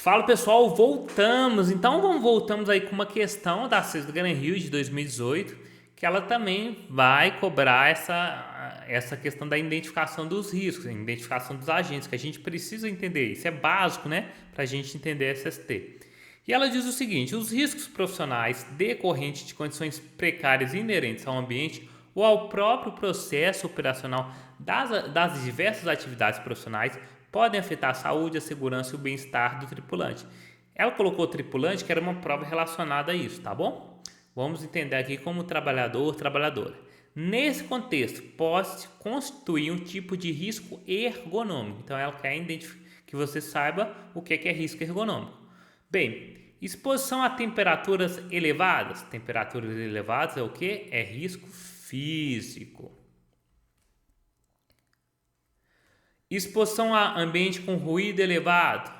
Fala pessoal, voltamos. Então voltamos aí com uma questão da CES do Gran Rio de 2018, que ela também vai cobrar essa questão da identificação dos riscos, a identificação dos agentes, que a gente precisa entender. Isso é básico, né, para a gente entender SST. E ela diz o seguinte: os riscos profissionais decorrentes de condições precárias inerentes ao ambiente ou ao próprio processo operacional das diversas atividades profissionais podem afetar a saúde, a segurança e o bem-estar do tripulante. Ela colocou o tripulante, que era uma prova relacionada a isso, tá bom? Vamos entender aqui como trabalhador, trabalhadora. Nesse contexto, pode constituir um tipo de risco ergonômico. Então, ela quer que você saiba o que é risco ergonômico. Bem, exposição a temperaturas elevadas. Temperaturas elevadas é o que? É risco físico. Exposição a ambiente com ruído elevado,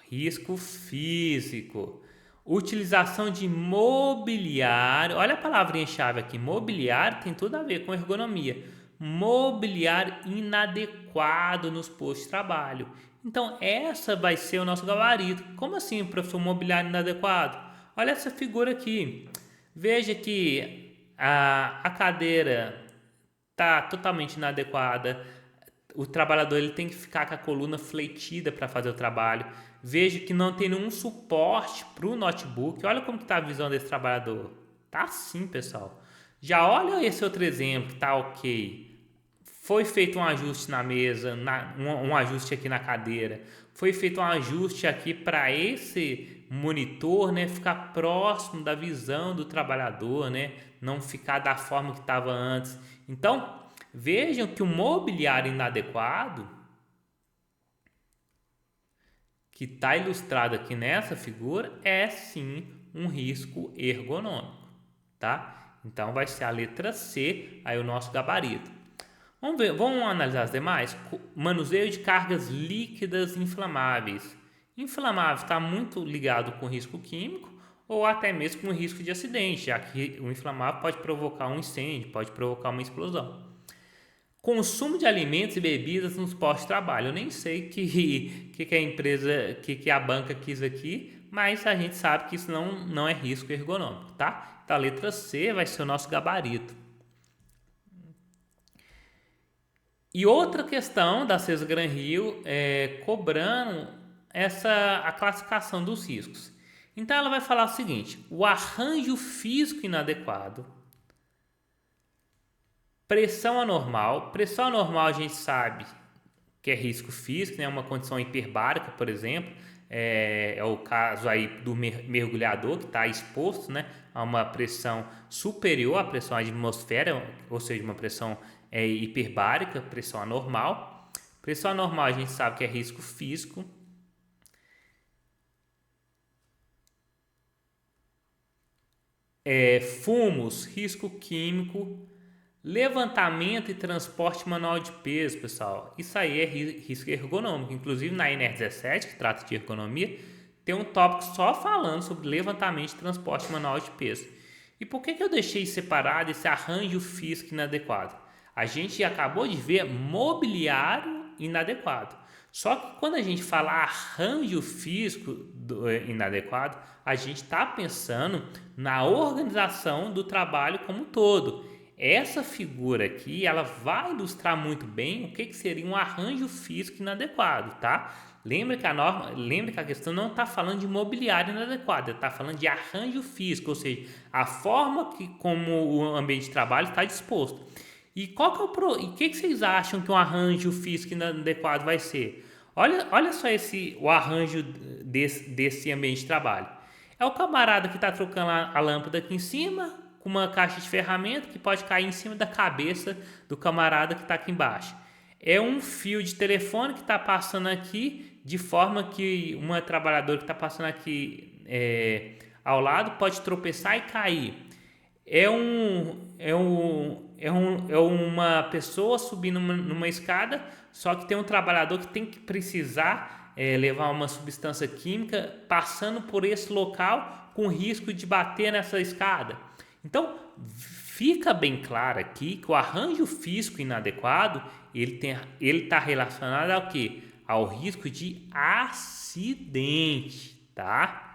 risco físico. Utilização de mobiliário, olha a palavrinha-chave aqui, mobiliário tem tudo a ver com ergonomia. Mobiliário inadequado nos postos de trabalho. Então, essa vai ser o nosso gabarito. Como assim, professor, mobiliário inadequado? Olha essa figura aqui. Veja que a cadeira está totalmente inadequada. O trabalhador ele tem que ficar com a coluna fletida para fazer o trabalho. Veja que não tem nenhum suporte para o notebook. Olha como está a visão desse trabalhador. Tá assim, pessoal. Já olha esse outro exemplo que tá ok. Foi feito um ajuste na mesa, um ajuste aqui na cadeira. Foi feito um ajuste aqui para esse monitor, né, ficar próximo da visão do trabalhador, né, não ficar da forma que estava antes. Então, vejam que o mobiliário inadequado, que está ilustrado aqui nessa figura, é sim um risco ergonômico, tá? Então vai ser a letra C, aí o nosso gabarito. Vamos analisar as demais? Manuseio de cargas líquidas inflamáveis. Inflamável está muito ligado com risco químico ou até mesmo com risco de acidente, já que o inflamável pode provocar um incêndio, pode provocar uma explosão. Consumo de alimentos e bebidas nos postos de trabalho. Eu nem sei que a empresa, que a banca quis aqui, mas a gente sabe que isso não é risco ergonômico, tá? Então a letra C vai ser o nosso gabarito. E outra questão da CES Gran Rio é cobrando a classificação dos riscos. Então ela vai falar o seguinte: o arranjo físico inadequado, pressão anormal. Pressão anormal a gente sabe que é risco físico, né? Uma condição hiperbárica, por exemplo, é o caso aí do mergulhador que está exposto, né, a uma pressão superior à pressão atmosfera, ou seja, uma pressão hiperbárica, pressão anormal. Pressão anormal a gente sabe que é risco físico. Fumos, risco químico. Levantamento e transporte manual de peso, pessoal. Isso aí é risco ergonômico. Inclusive na NR17, que trata de ergonomia, tem um tópico só falando sobre levantamento e transporte manual de peso. E por que eu deixei separado esse arranjo físico inadequado? A gente acabou de ver mobiliário inadequado. Só que quando a gente fala arranjo físico inadequado, a gente está pensando na organização do trabalho como um todo. Essa figura aqui, ela vai ilustrar muito bem o que seria um arranjo físico inadequado, tá? Lembra que a questão não está falando de mobiliário inadequado, está falando de arranjo físico, ou seja, a forma como o ambiente de trabalho está disposto. E o que vocês acham que um arranjo físico inadequado vai ser? Olha só o arranjo desse ambiente de trabalho. É o camarada que está trocando a lâmpada aqui em cima, com uma caixa de ferramenta que pode cair em cima da cabeça do camarada que está aqui embaixo. É um fio de telefone que está passando aqui, de forma que uma trabalhadora que está passando aqui ao lado pode tropeçar e cair. É uma pessoa subindo numa escada, só que tem um trabalhador que tem que precisar levar uma substância química passando por esse local com risco de bater nessa escada. Então, fica bem claro aqui que o arranjo físico inadequado, ele está relacionado ao quê? ao risco de acidente, tá?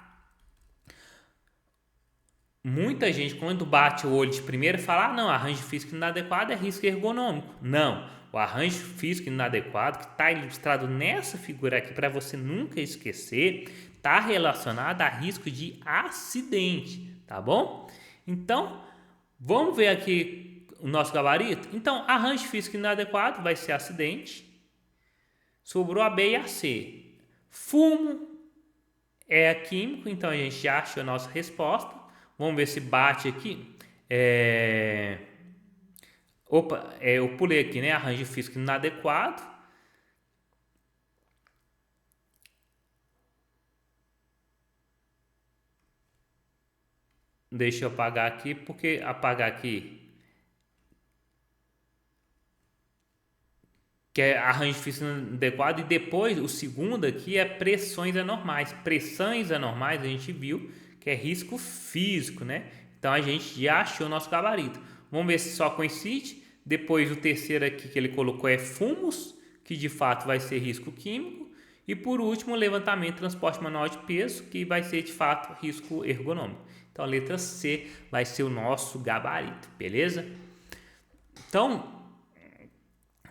Muita gente, quando bate o olho de primeira, fala: não, arranjo físico inadequado é risco ergonômico. Não, o arranjo físico inadequado, que está ilustrado nessa figura aqui, para você nunca esquecer, está relacionado a risco de acidente, tá bom? Então, vamos ver aqui o nosso gabarito? Então, arranjo físico inadequado vai ser acidente. Sobrou a B e a C. Fumo é químico, então a gente já achou a nossa resposta. Vamos ver se bate aqui. Eu pulei aqui, né? Arranjo físico inadequado. Deixa eu apagar aqui, porque apagar aqui que é arranjo físico inadequado, e depois o segundo aqui é pressões anormais. Pressões anormais a gente viu que é risco físico, né? Então a gente já achou o nosso gabarito. Vamos ver se só coincide. Depois o terceiro aqui que ele colocou é fumos, que de fato vai ser risco químico. E por último, levantamento e transporte manual de peso, que vai ser de fato risco ergonômico. Então a letra C vai ser o nosso gabarito, beleza? Então,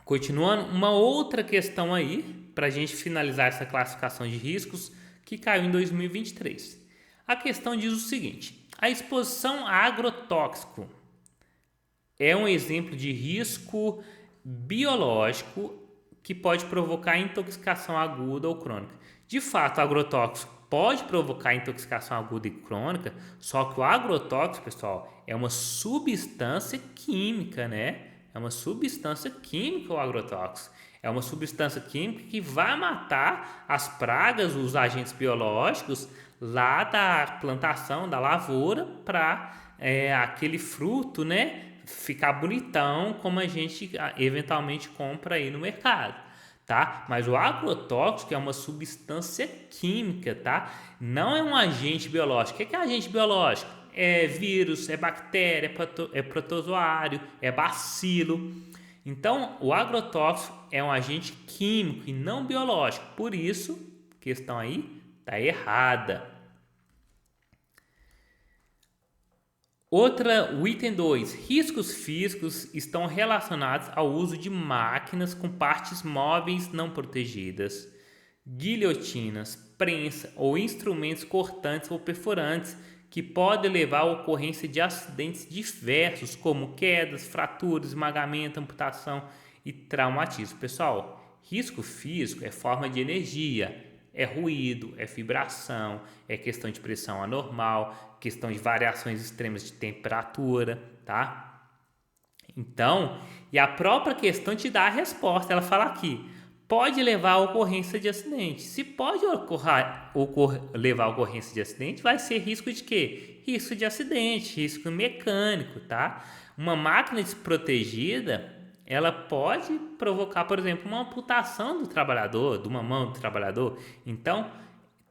continuando, uma outra questão aí, para a gente finalizar essa classificação de riscos, que caiu em 2023. A questão diz o seguinte: a exposição a agrotóxico é um exemplo de risco biológico que pode provocar intoxicação aguda ou crônica. De fato, o agrotóxico pode provocar intoxicação aguda e crônica, só que o agrotóxico, pessoal, é uma substância química, né? É uma substância química o agrotóxico. É uma substância química que vai matar as pragas, os agentes biológicos lá da plantação, da lavoura, para aquele fruto, né, ficar bonitão, como a gente eventualmente compra aí no mercado, tá? Mas o agrotóxico é uma substância química, tá? Não é um agente biológico. O que é agente biológico? É vírus, é bactéria, é protozoário, é bacilo. Então, o agrotóxico é um agente químico e não biológico. Por isso, a questão aí está errada. O item 2. Riscos físicos estão relacionados ao uso de máquinas com partes móveis não protegidas, guilhotinas, prensa ou instrumentos cortantes ou perfurantes que podem levar à ocorrência de acidentes diversos, como quedas, fraturas, esmagamento, amputação e traumatismo. Pessoal, risco físico é forma de energia, é ruído, é vibração, é questão de pressão anormal, questão de variações extremas de temperatura, tá? Então, e a própria questão te dá a resposta, ela fala aqui: pode levar à ocorrência de acidente. Se pode levar à ocorrência de acidente, vai ser risco de quê? Risco de acidente, risco mecânico, tá? Uma máquina desprotegida, ela pode provocar, por exemplo, uma amputação do trabalhador, de uma mão do trabalhador. Então,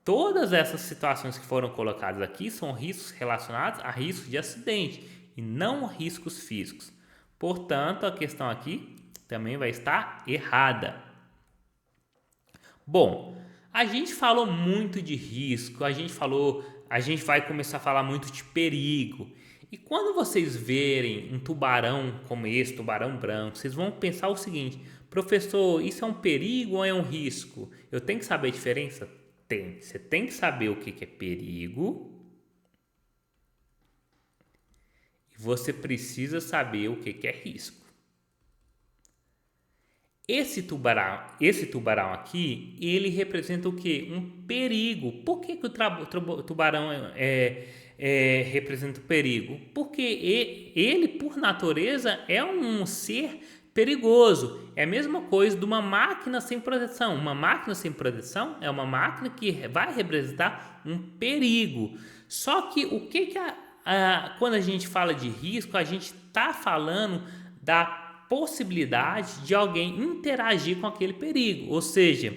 todas essas situações que foram colocadas aqui são riscos relacionados a risco de acidente e não riscos físicos. Portanto, a questão aqui também vai estar errada. Bom, a gente falou muito de risco, a gente vai começar a falar muito de perigo. E quando vocês verem um tubarão como esse, tubarão branco, vocês vão pensar o seguinte: professor, isso é um perigo ou é um risco? Eu tenho que saber a diferença? Tem. Você tem que saber o que é perigo e você precisa saber o que é risco. Esse tubarão aqui, ele representa o quê? Um perigo. Por que o tubarão representa o perigo? Porque ele, por natureza, é um ser perigoso. É a mesma coisa de uma máquina sem proteção. Uma máquina sem proteção é uma máquina que vai representar um perigo. Só que quando a gente fala de risco, a gente está falando da possibilidade de alguém interagir com aquele perigo, ou seja,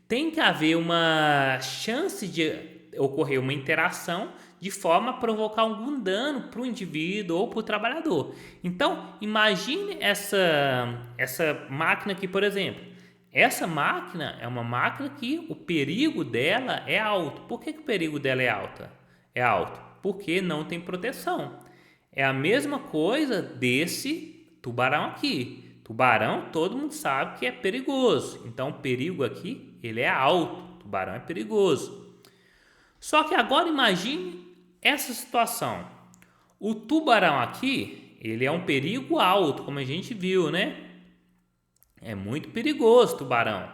tem que haver uma chance de ocorrer uma interação de forma a provocar algum dano para o indivíduo ou para o trabalhador. Então, imagine essa máquina aqui, por exemplo, essa máquina é uma máquina que o perigo dela é alto. Por que o perigo dela é alto? Porque não tem proteção. É a mesma coisa desse tubarão aqui. Tubarão, todo mundo sabe que é perigoso. Então, o perigo aqui, ele é alto. Tubarão é perigoso. Só que agora imagine essa situação. O tubarão aqui, ele é um perigo alto, como a gente viu, né? É muito perigoso, tubarão.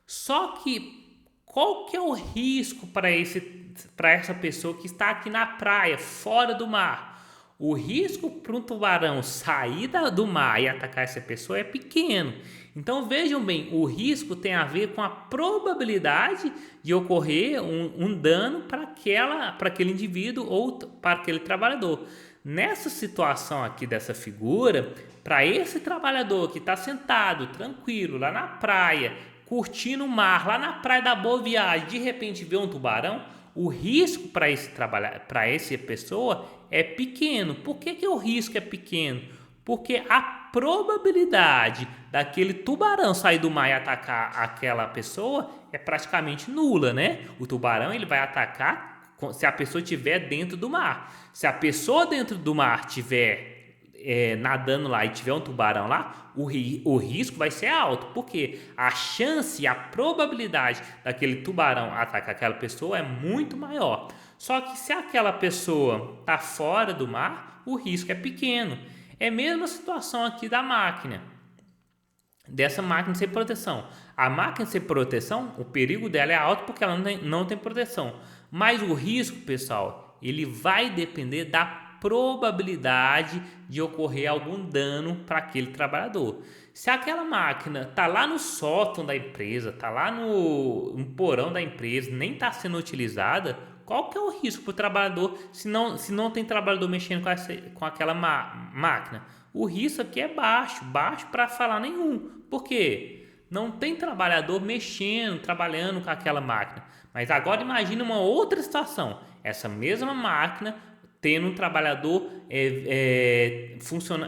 Só que qual que é o risco para essa pessoa que está aqui na praia, fora do mar? O risco para um tubarão sair do mar e atacar essa pessoa é pequeno. Então vejam bem, o risco tem a ver com a probabilidade de ocorrer um dano para aquele indivíduo ou para aquele trabalhador. Nessa situação aqui dessa figura, para esse trabalhador que está sentado, tranquilo, lá na praia, curtindo o mar, lá na praia da Boa Viagem, de repente vê um tubarão, o risco para essa pessoa é pequeno. Por que o risco é pequeno? Porque a probabilidade daquele tubarão sair do mar e atacar aquela pessoa é praticamente nula, né? O tubarão ele vai atacar se a pessoa estiver dentro do mar. Se a pessoa dentro do mar estiver nadando lá e tiver um tubarão lá, o risco vai ser alto, porque a chance, a probabilidade daquele tubarão atacar aquela pessoa é muito maior. Só que se aquela pessoa está fora do mar, o risco é pequeno. É a mesma situação aqui da máquina, dessa máquina sem proteção. A máquina sem proteção, o perigo dela é alto porque ela não tem proteção. Mas o risco, pessoal, ele vai depender da probabilidade de ocorrer algum dano para aquele trabalhador. Se aquela máquina está lá no sótão da empresa, está lá no porão da empresa, nem está sendo utilizada, qual que é o risco para o trabalhador se não tem trabalhador mexendo com aquela máquina? O risco aqui é baixo para falar nenhum. Por quê? Não tem trabalhador trabalhando com aquela máquina. Mas agora imagine uma outra situação. Essa mesma máquina tendo um trabalhador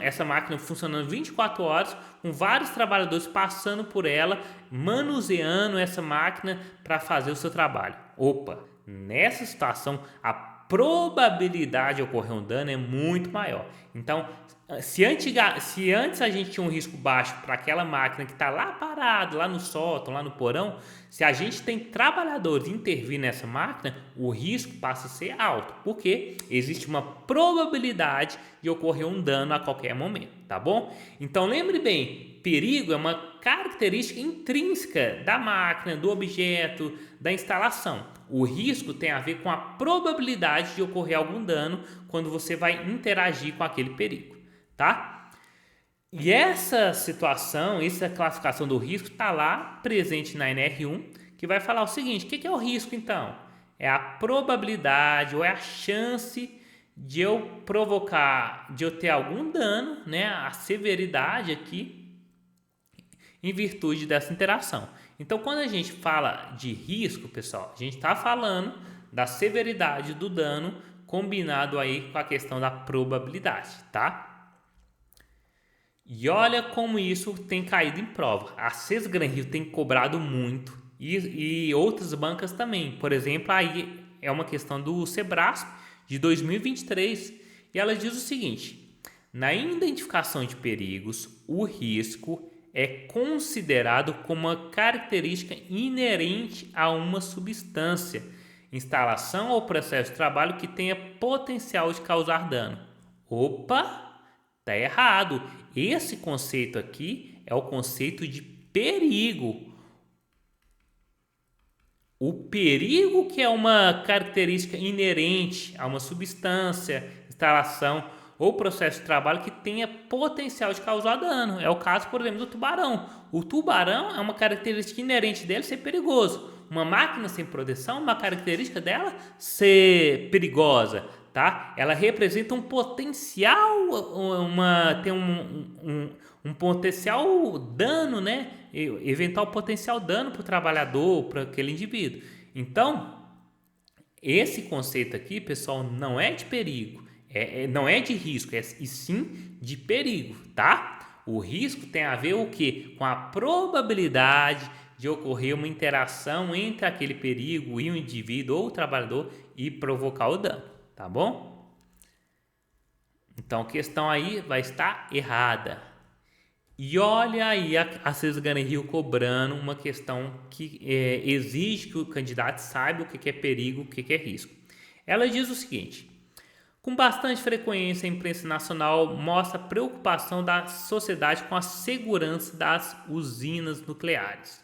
essa máquina funcionando 24 horas, com vários trabalhadores passando por ela, manuseando essa máquina para fazer o seu trabalho. Opa, nessa situação a probabilidade de ocorrer um dano é muito maior. Então, se antes a gente tinha um risco baixo para aquela máquina que está lá parado, lá no sótão, lá no porão, se a gente tem trabalhadores intervir nessa máquina, o risco passa a ser alto, porque existe uma probabilidade de ocorrer um dano a qualquer momento, tá bom? Então lembre bem, perigo é uma característica intrínseca da máquina, do objeto, da instalação. O risco tem a ver com a probabilidade de ocorrer algum dano quando você vai interagir com aquele perigo, tá? E essa situação, essa classificação do risco está lá presente na NR1, que vai falar o seguinte: o que é o risco então? É a probabilidade ou é a chance de eu ter algum dano, né? A severidade aqui em virtude dessa interação. Então, quando a gente fala de risco, pessoal, a gente está falando da severidade do dano combinado aí com a questão da probabilidade, tá? E olha como isso tem caído em prova. A CES Gran Rio tem cobrado muito e outras bancas também. Por exemplo, aí é uma questão do Sebrasp de 2023 e ela diz o seguinte: na identificação de perigos, o risco é considerado como uma característica inerente a uma substância, instalação ou processo de trabalho que tenha potencial de causar dano. Opa, tá errado. Esse conceito aqui é o conceito de perigo. O perigo que é uma característica inerente a uma substância, instalação ou processo de trabalho que tenha potencial de causar dano. É o caso, por exemplo, do tubarão. O tubarão é uma característica inerente dele ser perigoso. Uma máquina sem proteção, uma característica dela ser perigosa, tá? Ela representa um potencial, tem um potencial dano, né? Eventual potencial dano para o trabalhador, para aquele indivíduo. Então, esse conceito aqui, pessoal, não é de perigo. Não é de risco, e sim de perigo, tá? O risco tem a ver o quê? Com a probabilidade de ocorrer uma interação entre aquele perigo e o indivíduo ou o trabalhador e provocar o dano, tá bom? Então a questão aí vai estar errada. E olha aí a Cisgana Rio cobrando uma questão que exige que o candidato saiba o que é perigo, o que é risco. Ela diz o seguinte: com bastante frequência, a imprensa nacional mostra preocupação da sociedade com a segurança das usinas nucleares.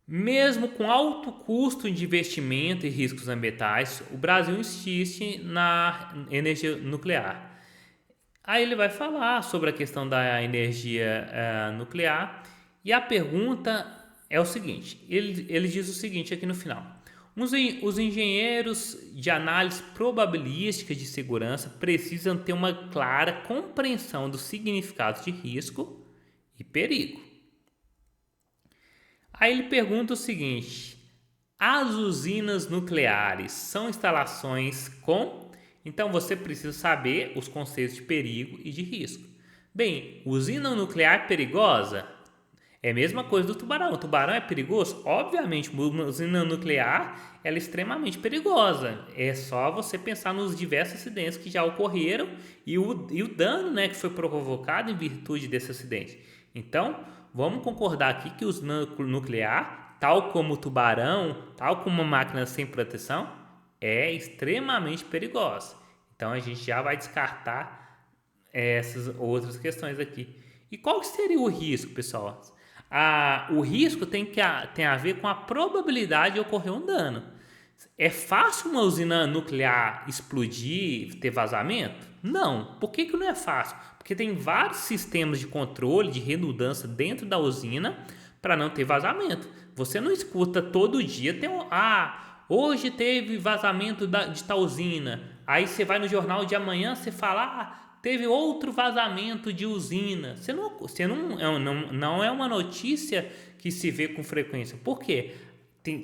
Mesmo com alto custo de investimento e riscos ambientais, o Brasil insiste na energia nuclear. Aí ele vai falar sobre a questão da energia nuclear e a pergunta é o seguinte, ele diz o seguinte aqui no final: os engenheiros de análise probabilística de segurança precisam ter uma clara compreensão dos significados de risco e perigo. Aí ele pergunta o seguinte: as usinas nucleares são instalações com... Então você precisa saber os conceitos de perigo e de risco. Bem, usina nuclear perigosa é a mesma coisa do tubarão. O tubarão é perigoso? Obviamente, uma usina nuclear ela é extremamente perigosa. É só você pensar nos diversos acidentes que já ocorreram e o dano, né, que foi provocado em virtude desse acidente. Então, vamos concordar aqui que o nuclear, tal como o tubarão, tal como uma máquina sem proteção, é extremamente perigosa. Então a gente já vai descartar essas outras questões aqui. E qual que seria o risco, pessoal? O risco tem a ver com a probabilidade de ocorrer um dano. É fácil uma usina nuclear explodir, ter vazamento? Não. Por que não é fácil? Porque tem vários sistemas de controle, de redundância dentro da usina para não ter vazamento. Você não escuta todo dia, hoje teve vazamento de tal usina. Aí você vai no jornal de amanhã, você fala, teve outro vazamento de usina. Não é uma notícia que se vê com frequência. Por quê?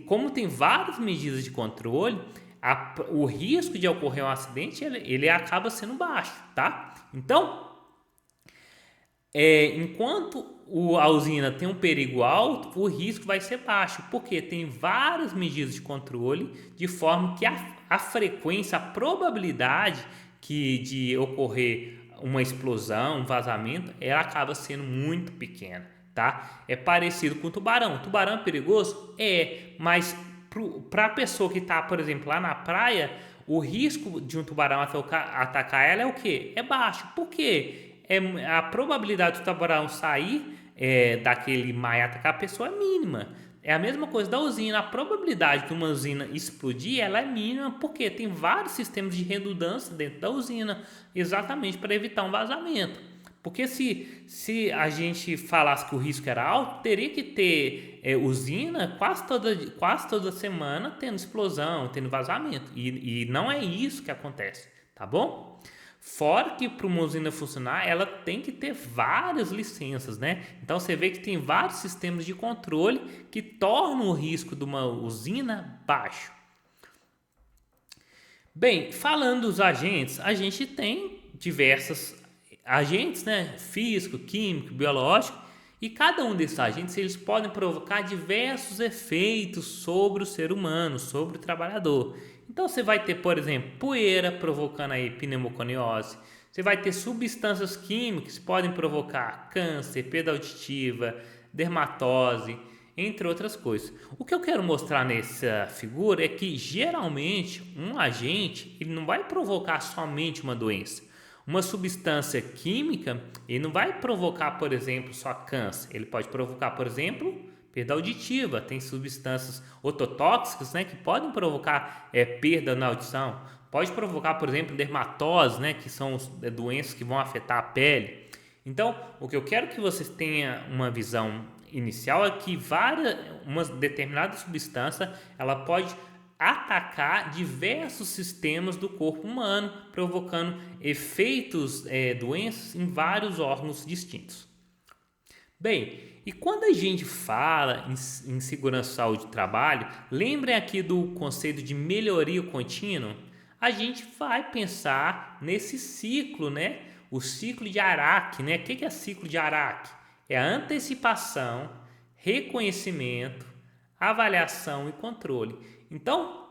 Como tem várias medidas de controle, o risco de ocorrer um acidente ele acaba sendo baixo, tá? Então, enquanto a usina tem um perigo alto, o risco vai ser baixo, porque tem várias medidas de controle, de forma que a frequência, a probabilidade de ocorrer uma explosão, um vazamento, ela acaba sendo muito pequena, tá? É parecido com o tubarão. O tubarão é perigoso? Mas para a pessoa que está, por exemplo, lá na praia, o risco de um tubarão atacar ela é o quê? É baixo. Por quê? A probabilidade do tubarão sair daquele mar e atacar a pessoa é mínima. É a mesma coisa da usina. A probabilidade de uma usina explodir ela é mínima porque tem vários sistemas de redundância dentro da usina, exatamente para evitar um vazamento. Porque se a gente falasse que o risco era alto, teria que ter usina quase toda semana tendo explosão, tendo vazamento. E não é isso que acontece, tá bom? Fora que para uma usina funcionar, ela tem que ter várias licenças, né? Então você vê que tem vários sistemas de controle que tornam o risco de uma usina baixo. Bem, falando dos agentes, a gente tem diversos agentes, né? Físico, químico, biológico, e cada um desses agentes eles podem provocar diversos efeitos sobre o ser humano, sobre o trabalhador. Então você vai ter, por exemplo, poeira provocando aí pneumoconiose. Você vai ter substâncias químicas que podem provocar câncer, perda auditiva, dermatose, entre outras coisas. O que eu quero mostrar nessa figura é que geralmente um agente ele não vai provocar somente uma doença. Uma substância química ele não vai provocar, por exemplo, só câncer. Ele pode provocar, por exemplo, perda auditiva, tem substâncias ototóxicas, né, que podem provocar perda na audição. Pode provocar, por exemplo, dermatose, né, que são doenças que vão afetar a pele. Então, o que eu quero que vocês tenham uma visão inicial é que uma determinada substância ela pode atacar diversos sistemas do corpo humano, provocando efeitos, doenças em vários órgãos distintos. Bem, e quando a gente fala em segurança, saúde e trabalho, lembrem aqui do conceito de melhoria contínua, a gente vai pensar nesse ciclo, né? O ciclo de Araque, né? O que é ciclo de Araque? É a antecipação, reconhecimento, avaliação e controle. Então,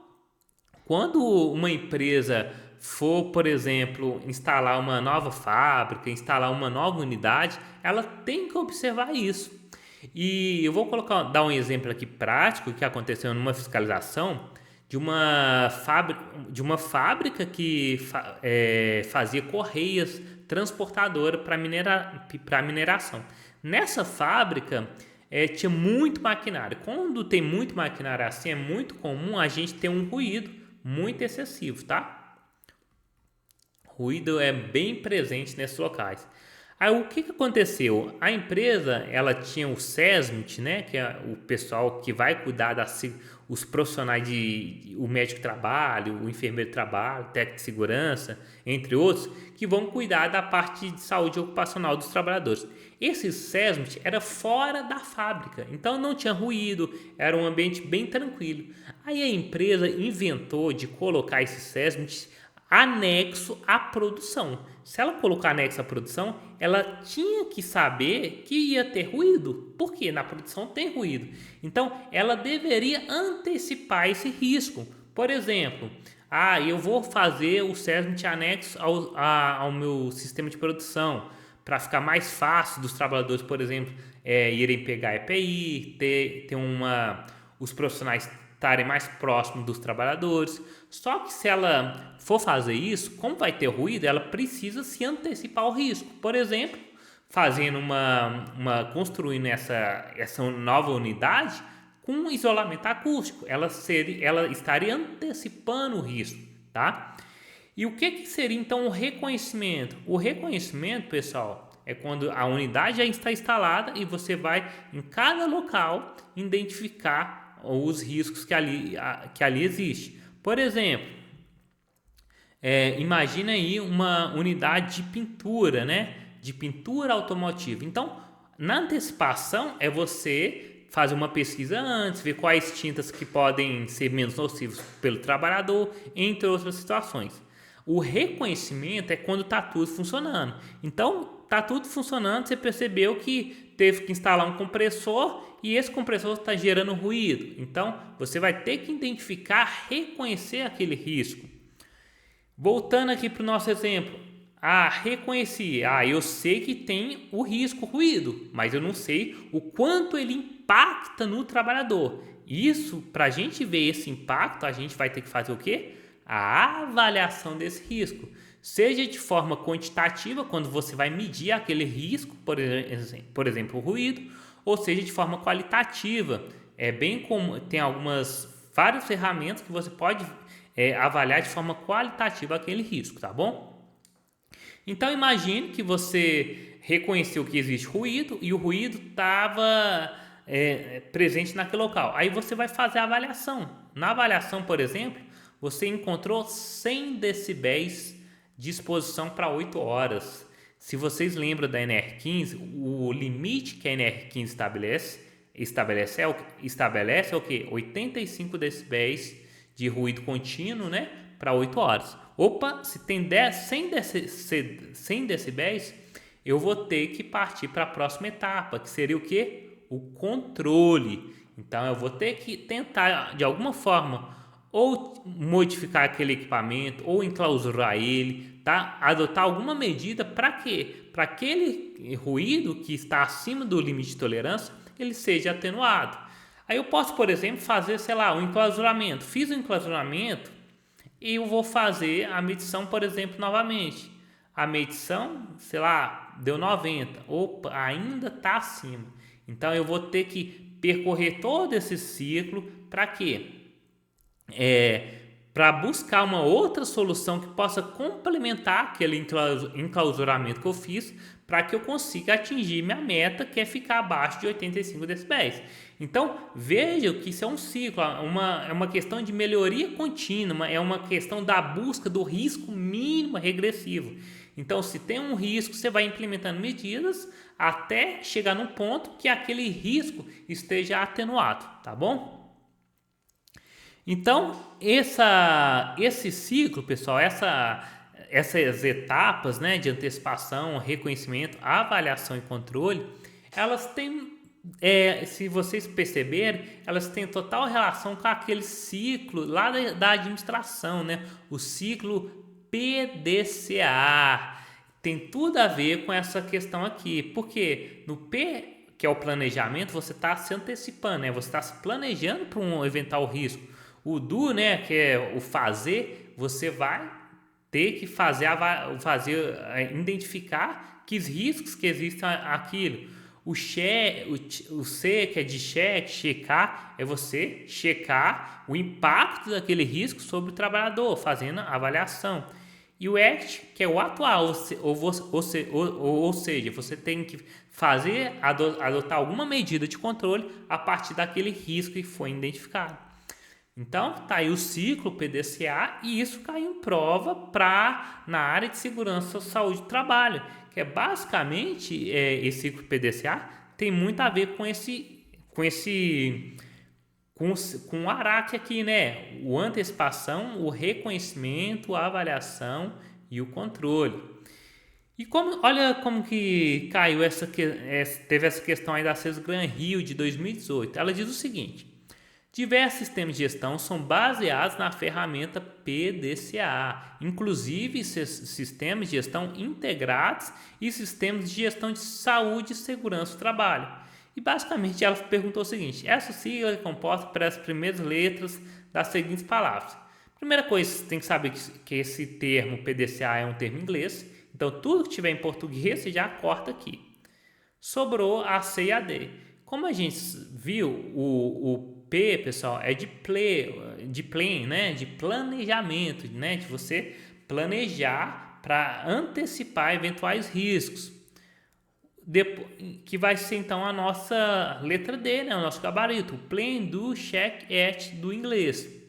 quando uma empresa for, por exemplo, instalar uma nova fábrica, instalar uma nova unidade, ela tem que observar isso. E eu vou dar um exemplo aqui prático que aconteceu numa fiscalização de uma fábrica que fazia correias transportadora para mineração. Nessa fábrica tinha muito maquinário. Quando tem muito maquinário assim, é muito comum a gente ter um ruído muito excessivo, tá? Ruído é bem presente nesses locais. Aí o que aconteceu? A empresa, ela tinha o SESMIT, né, que é o pessoal que vai cuidar os profissionais o médico de trabalho, o enfermeiro de trabalho, técnico de segurança, entre outros, que vão cuidar da parte de saúde ocupacional dos trabalhadores. Esse SESMIT era fora da fábrica, então não tinha ruído, era um ambiente bem tranquilo. Aí a empresa inventou de colocar esse SESMIT anexo à produção. Se ela colocar anexo à produção, ela tinha que saber que ia ter ruído, porque na produção tem ruído. Então, ela deveria antecipar esse risco. Por exemplo, eu vou fazer o SESMIT anexo ao meu sistema de produção, para ficar mais fácil dos trabalhadores, por exemplo, irem pegar EPI, os profissionais estarem mais próximos dos trabalhadores. Só que se ela for fazer isso, como vai ter ruído, ela precisa se antecipar ao risco. Por exemplo, fazendo construindo essa nova unidade com isolamento acústico. Ela estaria antecipando o risco, tá? E o que seria então o reconhecimento? O reconhecimento, pessoal, é quando a unidade já está instalada e você vai em cada local identificar os riscos que ali existe. Por exemplo, imagina aí uma unidade de pintura, né? De pintura automotiva. Então, na antecipação é você fazer uma pesquisa antes, ver quais tintas que podem ser menos nocivos pelo trabalhador, entre outras situações. O reconhecimento é quando está tudo funcionando. Então, está tudo funcionando, você percebeu que teve que instalar um compressor e esse compressor está gerando ruído. Então, você vai ter que identificar, reconhecer aquele risco. Voltando aqui para o nosso exemplo. Reconheci. Eu sei que tem o risco ruído, mas eu não sei o quanto ele impacta no trabalhador. Isso, para a gente ver esse impacto, a gente vai ter que fazer o quê? A avaliação desse risco. Seja de forma quantitativa, quando você vai medir aquele risco, por exemplo, o ruído, ou seja de forma qualitativa. É bem comum, tem várias ferramentas que você pode avaliar de forma qualitativa aquele risco, tá bom? Então imagine que você reconheceu que existe ruído e o ruído estava presente naquele local. Aí você vai fazer a avaliação. Na avaliação, por exemplo, você encontrou 100 decibéis de exposição para 8 horas. Se vocês lembram da NR15, o limite que a NR15 estabelece é o quê? 85 decibéis de ruído contínuo, né, para 8 horas. Se tem 100 decibéis, eu vou ter que partir para a próxima etapa, que seria o quê? O controle. Então, eu vou ter que tentar, de alguma forma, ou modificar aquele equipamento, ou enclausurar ele, tá? Adotar alguma medida para quê? Para aquele ruído que está acima do limite de tolerância, ele seja atenuado. Aí eu posso, por exemplo, fazer, um enclausuramento. Fiz o enclausuramento e eu vou fazer a medição, por exemplo, novamente. A medição, deu 90. Ainda está acima. Então eu vou ter que percorrer todo esse ciclo para quê? Para buscar uma outra solução que possa complementar aquele enclausuramento que eu fiz, para que eu consiga atingir minha meta, que é ficar abaixo de 85 decibéis. Então, veja que isso é um ciclo, é uma questão de melhoria contínua, é uma questão da busca do risco mínimo regressivo. Então, se tem um risco, você vai implementando medidas até chegar num ponto que aquele risco esteja atenuado, tá bom? Então, esse ciclo, pessoal, essas etapas, né, de antecipação, reconhecimento, avaliação e controle, elas têm, se vocês perceberem, elas têm total relação com aquele ciclo lá da administração, né? O ciclo PDCA. Tem tudo a ver com essa questão aqui, porque no P, que é o planejamento, você está se antecipando, né? Você está se planejando para um eventual risco. O do, né, que é o fazer, você vai ter que identificar que riscos que existem aquilo. O C, que é de checar, é você checar o impacto daquele risco sobre o trabalhador, fazendo a avaliação. E o ACT, que é o atuar, ou seja, você tem que adotar alguma medida de controle a partir daquele risco que foi identificado. Então, tá aí o ciclo PDCA e isso caiu em prova na área de segurança, saúde e trabalho, que é basicamente esse ciclo PDCA tem muito a ver com o ARAC aqui, né? O antecipação, o reconhecimento, a avaliação e o controle. E olha como que caiu teve essa questão aí da CES Gran Rio de 2018. Ela diz o seguinte: diversos sistemas de gestão são baseados na ferramenta PDCA, inclusive sistemas de gestão integrados e sistemas de gestão de saúde e segurança do trabalho. E basicamente ela perguntou o seguinte: essa sigla é composta pelas primeiras letras das seguintes palavras. Primeira coisa, você tem que saber que esse termo PDCA é um termo inglês, então tudo que tiver em português você já corta aqui. Sobrou a C e a D. Como a gente viu, o P, pessoal, é de plan, né? De planejamento, né? De você planejar para antecipar eventuais riscos. Que vai ser então a nossa letra D, né? O nosso gabarito, plan, do, check, act do inglês.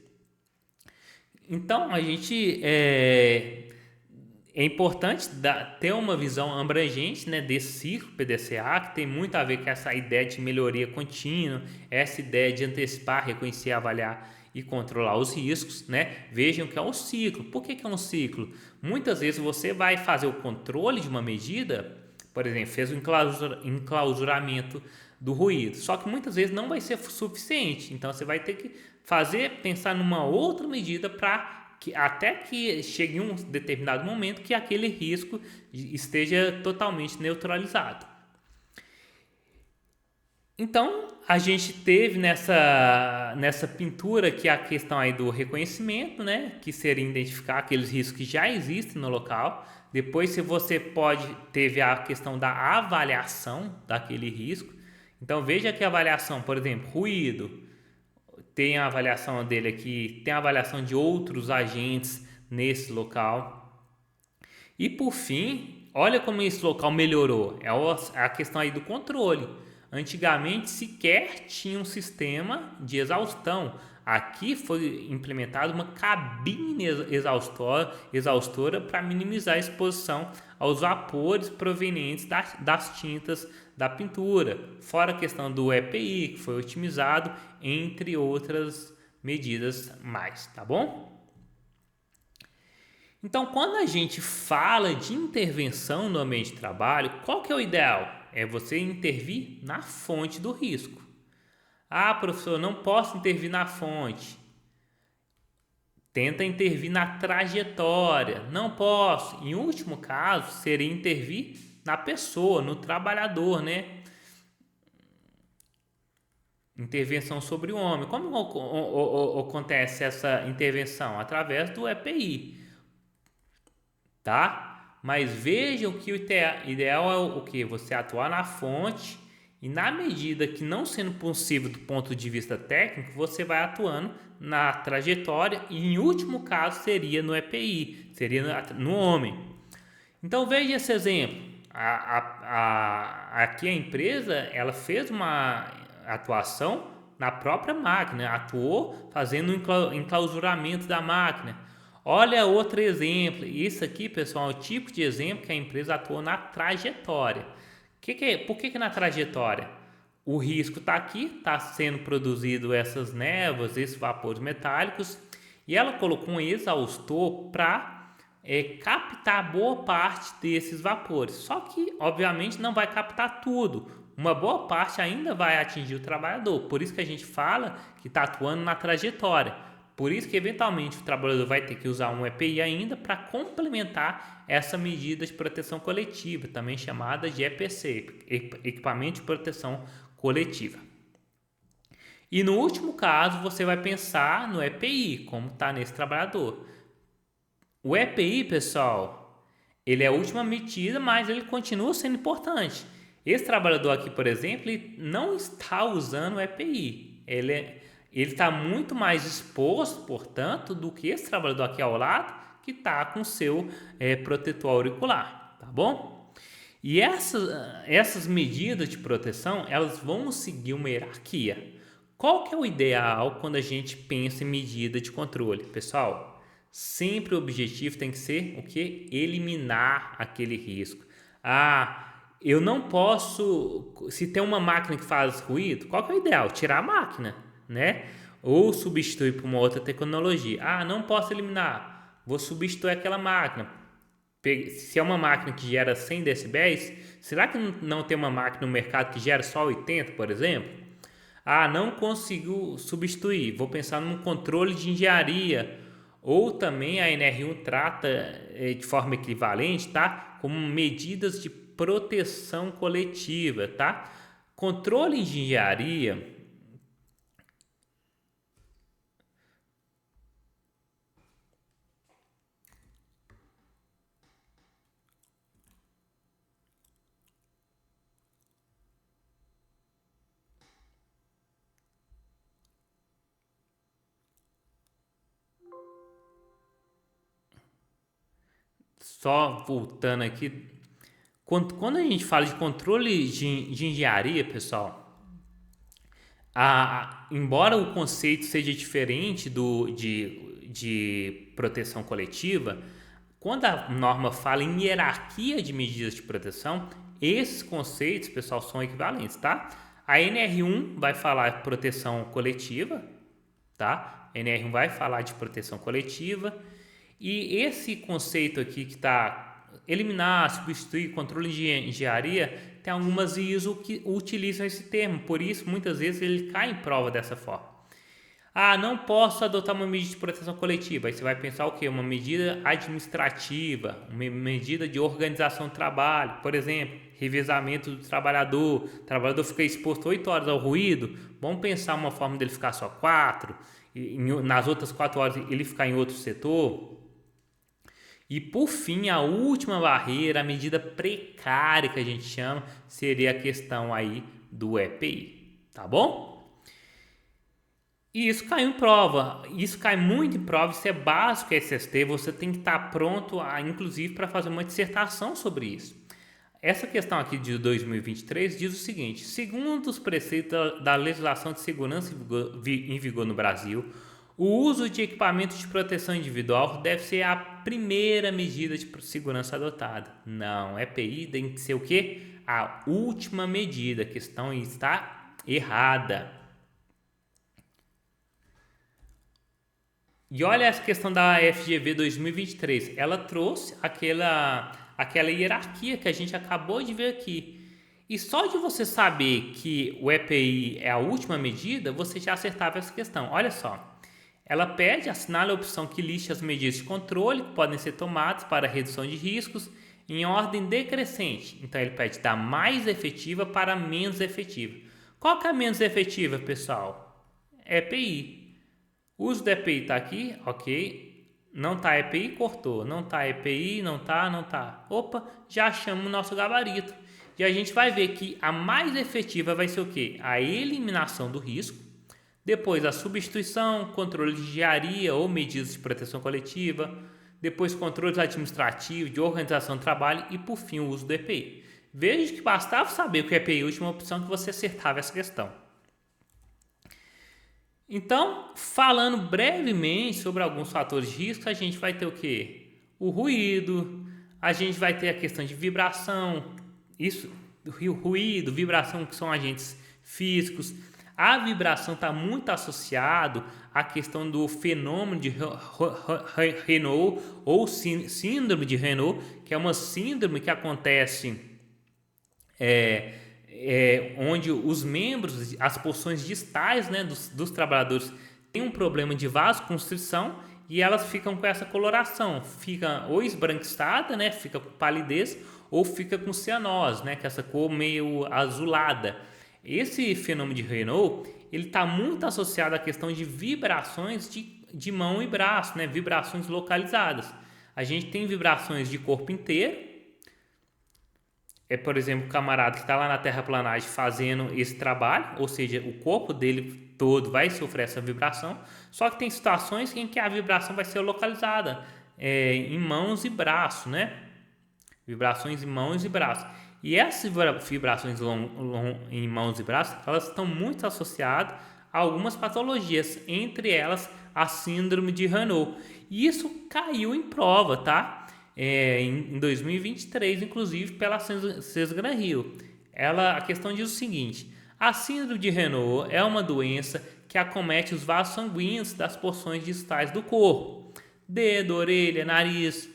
Então a gente é importante ter uma visão abrangente, né, desse ciclo PDCA, que tem muito a ver com essa ideia de melhoria contínua, essa ideia de antecipar, reconhecer, avaliar e controlar os riscos, né? Vejam que é um ciclo. Por que é um ciclo? Muitas vezes você vai fazer o controle de uma medida, por exemplo, fez o enclausuramento do ruído, só que muitas vezes não vai ser suficiente, então você vai ter que pensar numa outra medida até que chegue um determinado momento que aquele risco esteja totalmente neutralizado. Então, a gente teve nessa pintura aqui a questão aí do reconhecimento, né? Que seria identificar aqueles riscos que já existem no local. Depois, se você teve a questão da avaliação daquele risco. Então, veja que a avaliação, por exemplo, ruído, tem a avaliação dele aqui, tem a avaliação de outros agentes nesse local. E por fim, olha como esse local melhorou. É a questão aí do controle. Antigamente sequer tinha um sistema de exaustão. Aqui foi implementada uma cabine exaustora para minimizar a exposição aos vapores provenientes das tintas da pintura, fora a questão do EPI, que foi otimizado, entre outras medidas mais, tá bom? Então, quando a gente fala de intervenção no ambiente de trabalho, qual que é o ideal? É você intervir na fonte do risco. Ah, professor, não posso intervir na fonte. Tenta intervir na trajetória. Não posso. Em último caso, seria intervir na pessoa, no trabalhador, né? Intervenção sobre o homem. Como acontece essa intervenção? Através do EPI, tá? Mas vejam que o ideal é o que? Você atuar na fonte e na medida que não sendo possível do ponto de vista técnico, você vai atuando na trajetória e em último caso seria no EPI, seria no homem. Então veja esse exemplo. Aqui a empresa ela fez uma atuação na própria máquina, atuou fazendo um enclausuramento da máquina. Olha outro exemplo. Isso aqui, pessoal, é o tipo de exemplo que a empresa atuou na trajetória. Por que na trajetória? O risco está aqui, está sendo produzido essas névoas, esses vapores metálicos, e ela colocou um exaustor para captar boa parte desses vapores. Só que, obviamente, não vai captar tudo. Uma boa parte ainda vai atingir o trabalhador. Por isso que a gente fala que está atuando na trajetória. Por isso que, eventualmente, o trabalhador vai ter que usar um EPI ainda para complementar essa medida de proteção coletiva, também chamada de EPC, Equipamento de Proteção Coletiva. E no último caso, você vai pensar no EPI, como está nesse trabalhador. O EPI, pessoal, ele é a última medida, mas ele continua sendo importante. Esse trabalhador aqui, por exemplo, ele não está usando o EPI. Ele está muito mais exposto, portanto, do que esse trabalhador aqui ao lado, que está com seu protetor auricular, tá bom? E essas medidas de proteção, elas vão seguir uma hierarquia. Qual que é o ideal quando a gente pensa em medida de controle, pessoal? Sempre o objetivo tem que ser o que? Eliminar aquele risco. Eu não posso, se tem uma máquina que faz ruído, qual que é o ideal? Tirar a máquina, né? Ou substituir por uma outra tecnologia. Não posso eliminar, vou substituir aquela máquina. Se é uma máquina que gera 100 decibéis, será que não tem uma máquina no mercado que gera só 80, por exemplo? Não consigo substituir, vou pensar num controle de engenharia. Ou também a NR1 trata de forma equivalente, tá? Como medidas de proteção coletiva, tá? Controle de engenharia só voltando aqui, quando a gente fala de controle de engenharia, pessoal, embora o conceito seja diferente de proteção coletiva, quando a norma fala em hierarquia de medidas de proteção, esses conceitos, pessoal, são equivalentes, tá? A NR1 vai falar de proteção coletiva, tá? A NR1 vai falar de proteção coletiva. E esse conceito aqui que está eliminar, substituir, controle de engenharia, tem algumas ISO que utilizam esse termo, por isso muitas vezes ele cai em prova dessa forma. Não posso adotar uma medida de proteção coletiva. Aí você vai pensar o quê? Uma medida administrativa, uma medida de organização do trabalho, por exemplo, revezamento do trabalhador. O trabalhador fica exposto 8 horas ao ruído, vamos pensar uma forma dele ficar só 4, e nas outras 4 horas ele ficar em outro setor. E por fim, a última barreira, a medida precária que a gente chama, seria a questão aí do EPI, tá bom? E isso cai em prova, isso cai muito em prova, isso é básico SST, você tem que estar pronto, inclusive, para fazer uma dissertação sobre isso. Essa questão aqui de 2023 diz o seguinte: segundo os preceitos da legislação de segurança em vigor no Brasil, o uso de equipamentos de proteção individual deve ser a primeira medida de segurança adotada. Não, EPI tem que ser o quê? A última medida. A questão está errada. E olha essa questão da FGV 2023. Ela trouxe aquela hierarquia que a gente acabou de ver aqui. E só de você saber que o EPI é a última medida, você já acertava essa questão. Olha só. Ela pede, assinale a opção que liste as medidas de controle que podem ser tomadas para redução de riscos em ordem decrescente. Então, ele pede da mais efetiva para menos efetiva. Qual que é a menos efetiva, pessoal? EPI. O uso do EPI está aqui, ok. Não está EPI, cortou. Não está EPI, não está. Opa, já achamos o nosso gabarito. E a gente vai ver que a mais efetiva vai ser o quê? A eliminação do risco. Depois a substituição, controle de engenharia ou medidas de proteção coletiva, depois controles administrativos, de organização do trabalho e por fim o uso do EPI. Veja que bastava saber que o EPI é a última opção que você acertava essa questão. Então, falando brevemente sobre alguns fatores de risco, a gente vai ter o quê? O ruído, a gente vai ter a questão de vibração, ruído, vibração que são agentes físicos, A vibração está muito associado à questão do fenômeno de Renault ou síndrome de Renault, que é uma síndrome que acontece onde os membros, as porções distais, né, dos trabalhadores têm um problema de vasoconstrição e elas ficam com essa coloração, fica ou esbranquiçada, né, fica com palidez, ou fica com cianose, né, que é essa cor meio azulada. Esse fenômeno de Renault, ele está muito associado à questão de vibrações de mão e braço, né, vibrações localizadas. A gente tem vibrações de corpo inteiro, por exemplo, o camarada que está lá na terraplanagem fazendo esse trabalho, ou seja, o corpo dele todo vai sofrer essa vibração, só que tem situações em que a vibração vai ser localizada em mãos e braços, né? Vibrações em mãos e braços. E essas vibrações em mãos e braços, elas estão muito associadas a algumas patologias, entre elas a síndrome de Renault. E isso caiu em prova, tá? Em 2023, inclusive, pela Cesgran Rio. A questão diz o seguinte: a síndrome de Renault é uma doença que acomete os vasos sanguíneos das porções distais do corpo, dedo, orelha, nariz.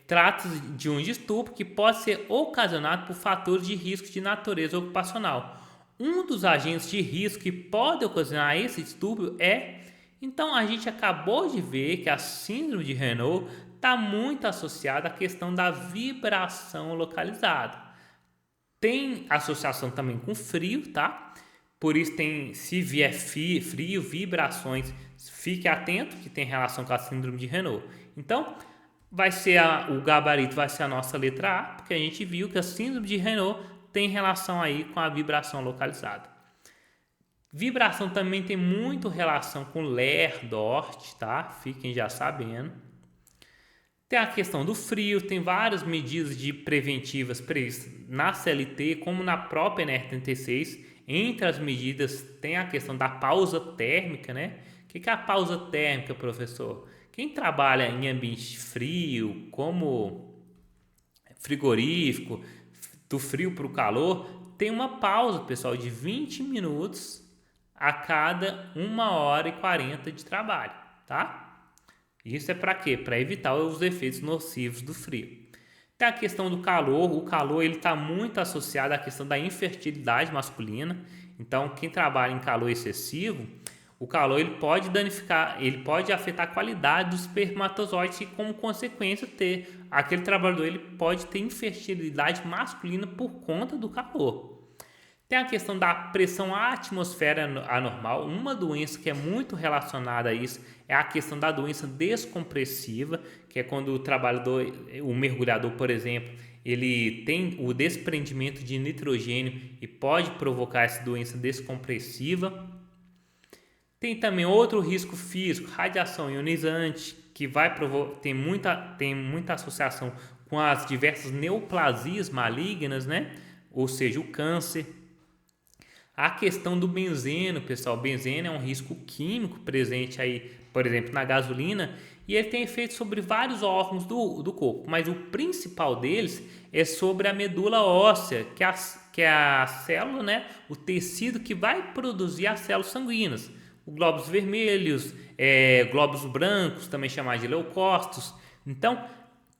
Trata-se de um distúrbio que pode ser ocasionado por fatores de risco de natureza ocupacional. Um dos agentes de risco que pode ocasionar esse distúrbio Então, a gente acabou de ver que a síndrome de Renault está muito associada à questão da vibração localizada. Tem associação também com frio, tá? Por isso se vier frio, vibrações, fique atento que tem relação com a síndrome de Renault. Então, o gabarito vai ser a nossa letra A, porque a gente viu que a síndrome de Renault tem relação aí com a vibração localizada. Vibração também tem muito relação com Ler, Dort, tá? Fiquem já sabendo. Tem a questão do frio, tem várias medidas preventivas previstas na CLT, como na própria NR36. Entre as medidas tem a questão da pausa térmica, né? O que é a pausa térmica, professor? Quem trabalha em ambiente frio, como frigorífico, do frio para o calor, tem uma pausa, pessoal, de 20 minutos a cada 1h40 de trabalho, tá? Isso é para quê? Para evitar os efeitos nocivos do frio. Tem a questão do calor. O calor está muito associado à questão da infertilidade masculina. Então, quem trabalha em calor excessivo, o calor ele pode danificar, ele pode afetar a qualidade dos espermatozoides e, como consequência, aquele trabalhador ele pode ter infertilidade masculina por conta do calor. Tem a questão da pressão atmosfera anormal. Uma doença que é muito relacionada a isso é a questão da doença descompressiva, que é quando o mergulhador, por exemplo, ele tem o desprendimento de nitrogênio e pode provocar essa doença descompressiva. Tem também outro risco físico, radiação ionizante, que tem muita associação com as diversas neoplasias malignas, né? Ou seja, o câncer. A questão do benzeno, pessoal, benzeno é um risco químico presente aí, por exemplo, na gasolina, e ele tem efeito sobre vários órgãos do corpo, mas o principal deles é sobre a medula óssea, que é a célula, né, o tecido que vai produzir as células sanguíneas, os glóbulos vermelhos, glóbulos brancos, também chamados de leucócitos. Então,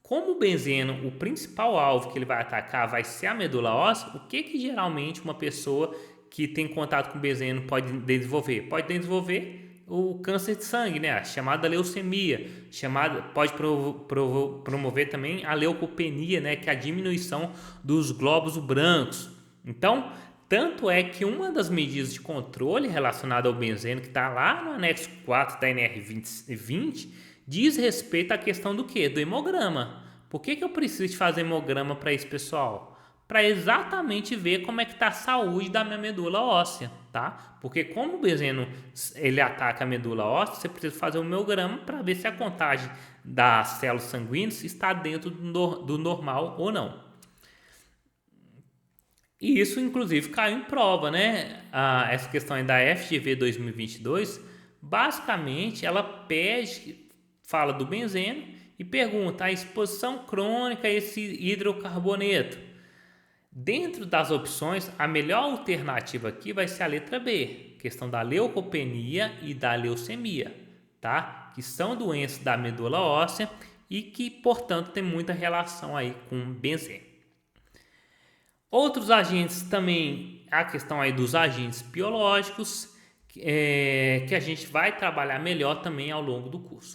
como o benzeno, o principal alvo que ele vai atacar vai ser a medula óssea, o que geralmente uma pessoa que tem contato com benzeno pode desenvolver? Pode desenvolver o câncer de sangue, né? A chamada leucemia, pode promover também a leucopenia, né? Que é a diminuição dos glóbulos brancos. Então, tanto é que uma das medidas de controle relacionada ao benzeno, que está lá no anexo 4 da NR20, diz respeito à questão do quê? Do hemograma. Por que eu preciso de fazer hemograma para esse pessoal? Para exatamente ver como é que está a saúde da minha medula óssea, tá? Porque como o benzeno ele ataca a medula óssea, você precisa fazer um hemograma para ver se a contagem das células sanguíneas está dentro do normal ou não. E isso, inclusive, caiu em prova, né? Essa questão aí da FGV 2022, basicamente, ela fala do benzeno e pergunta a exposição crônica a esse hidrocarboneto. Dentro das opções, a melhor alternativa aqui vai ser a letra B, questão da leucopenia e da leucemia, tá? Que são doenças da medula óssea e que, portanto, tem muita relação aí com benzeno. Outros agentes também, a questão aí dos agentes biológicos, que a gente vai trabalhar melhor também ao longo do curso.